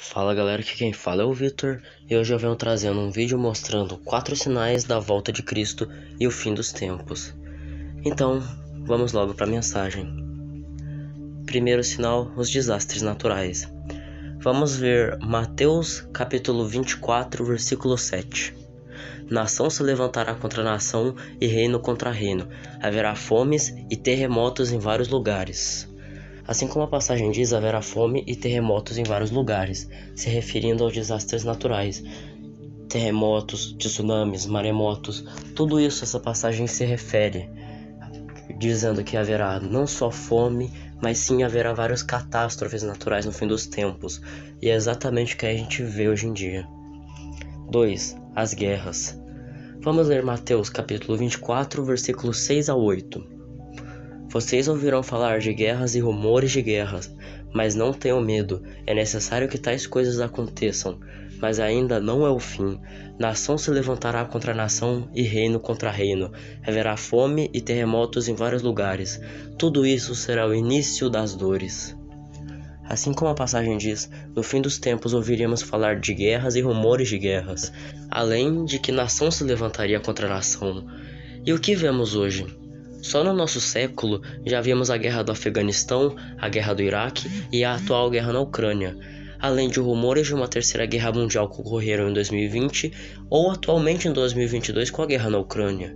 Fala galera, aqui quem fala é o Vitor e hoje eu venho trazendo um vídeo mostrando 4 sinais da volta de Cristo e o fim dos tempos. Então, vamos logo para a mensagem. Primeiro sinal, os desastres naturais. Vamos ver Mateus capítulo 24, versículo 7. Nação se levantará contra nação e reino contra reino. Haverá fomes e terremotos em vários lugares. Assim como a passagem diz, haverá fome e terremotos em vários lugares, se referindo aos desastres naturais. Terremotos, tsunamis, maremotos, tudo isso essa passagem se refere, dizendo que haverá não só fome, mas sim haverá várias catástrofes naturais no fim dos tempos, e é exatamente o que a gente vê hoje em dia. 2. As guerras. Vamos ler Mateus capítulo 24, versículos 6 a 8. Vocês ouvirão falar de guerras e rumores de guerras, mas não tenham medo, é necessário que tais coisas aconteçam, mas ainda não é o fim. Nação se levantará contra nação e reino contra reino. Haverá fome e terremotos em vários lugares. Tudo isso será o início das dores. Assim como a passagem diz, no fim dos tempos ouviríamos falar de guerras e rumores de guerras, além de que nação se levantaria contra nação. E o que vemos hoje? Só no nosso século já vimos a guerra do Afeganistão, a guerra do Iraque e a atual guerra na Ucrânia, além de rumores de uma terceira guerra mundial que ocorreram em 2020 ou atualmente em 2022 com a guerra na Ucrânia.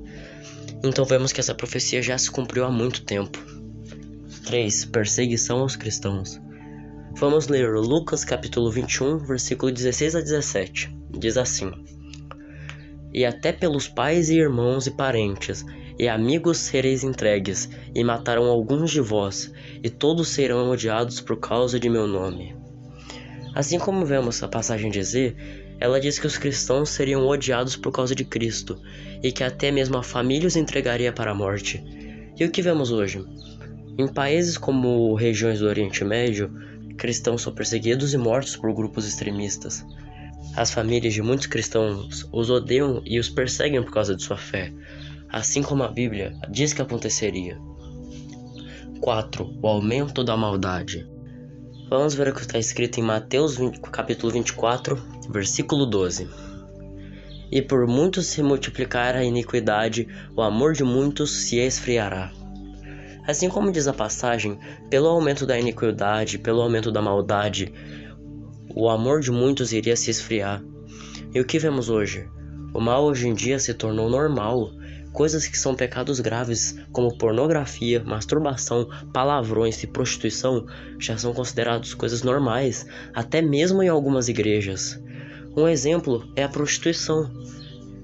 Então vemos que essa profecia já se cumpriu há muito tempo. 3. Perseguição aos cristãos. Vamos ler Lucas capítulo 21, versículo 16 a 17. Diz assim: E até pelos pais e irmãos e parentes e amigos sereis entregues, e matarão alguns de vós, e todos serão odiados por causa de meu nome. Assim como vemos a passagem dizer, ela diz que os cristãos seriam odiados por causa de Cristo, e que até mesmo a família os entregaria para a morte. E o que vemos hoje? Em países como regiões do Oriente Médio, cristãos são perseguidos e mortos por grupos extremistas. As famílias de muitos cristãos os odeiam e os perseguem por causa de sua fé, assim como a Bíblia diz que aconteceria. 4. O aumento da maldade. Vamos ver o que está escrito em Mateus capítulo 24, versículo 12. E por muitos se multiplicar a iniquidade, o amor de muitos se esfriará. Assim como diz a passagem, pelo aumento da iniquidade, pelo aumento da maldade, o amor de muitos iria se esfriar. E o que vemos hoje? O mal hoje em dia se tornou normal. Coisas que são pecados graves, como pornografia, masturbação, palavrões e prostituição, já são considerados coisas normais, até mesmo em algumas igrejas. Um exemplo é a prostituição,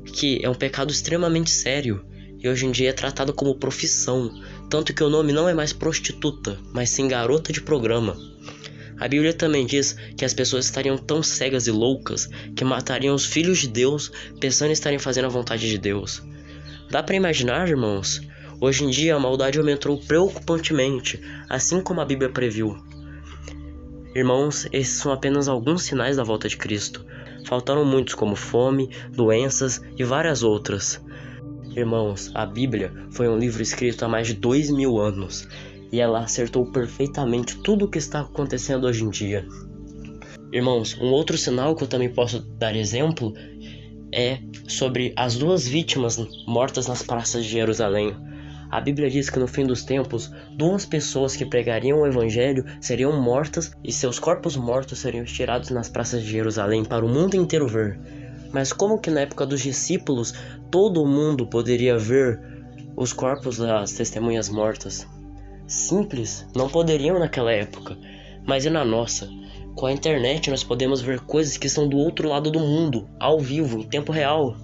que é um pecado extremamente sério, e hoje em dia é tratado como profissão, tanto que o nome não é mais prostituta, mas sim garota de programa. A Bíblia também diz que as pessoas estariam tão cegas e loucas que matariam os filhos de Deus pensando em estarem fazendo a vontade de Deus. Dá para imaginar, irmãos? Hoje em dia a maldade aumentou preocupantemente, assim como a Bíblia previu. Irmãos, esses são apenas alguns sinais da volta de Cristo. Faltaram muitos como fome, doenças e várias outras. Irmãos, a Bíblia foi um livro escrito há mais de 2000 anos e ela acertou perfeitamente tudo o que está acontecendo hoje em dia. Irmãos, um outro sinal que eu também posso dar exemplo é sobre as 2 vítimas mortas nas praças de Jerusalém. A Bíblia diz que no fim dos tempos, 2 pessoas que pregariam o evangelho seriam mortas e seus corpos mortos seriam tirados nas praças de Jerusalém para o mundo inteiro ver. Mas como que na época dos discípulos todo mundo poderia ver os corpos das testemunhas mortas? Simples, não poderiam naquela época, mas e na nossa? Com a internet nós podemos ver coisas que estão do outro lado do mundo, ao vivo, em tempo real.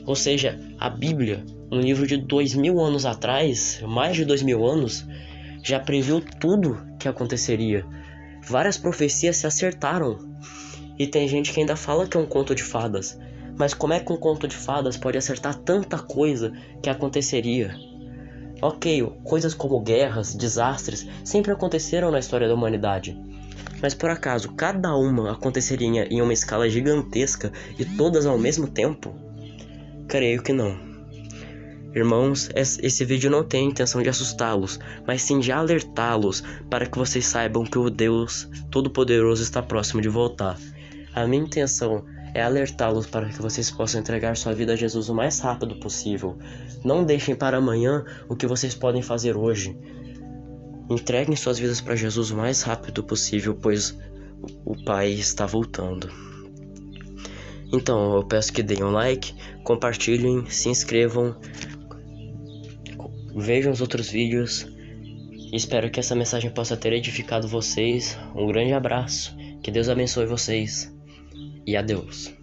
Ou seja, a Bíblia, um livro de 2000 anos atrás, mais de 2000 anos, já previu tudo que aconteceria. Várias profecias se acertaram. E tem gente que ainda fala que é um conto de fadas. Mas como é que um conto de fadas pode acertar tanta coisa que aconteceria? Ok, coisas como guerras, desastres, sempre aconteceram na história da humanidade. Mas por acaso cada uma aconteceria em uma escala gigantesca e todas ao mesmo tempo? Creio que não. Irmãos, esse vídeo não tem a intenção de assustá-los, mas sim de alertá-los para que vocês saibam que o Deus Todo-Poderoso está próximo de voltar. A minha intenção é alertá-los para que vocês possam entregar sua vida a Jesus o mais rápido possível. Não deixem para amanhã o que vocês podem fazer hoje. Entreguem suas vidas para Jesus o mais rápido possível, pois o Pai está voltando. Então, eu peço que deem um like, compartilhem, se inscrevam, vejam os outros vídeos. Espero que essa mensagem possa ter edificado vocês. Um grande abraço, que Deus abençoe vocês e adeus.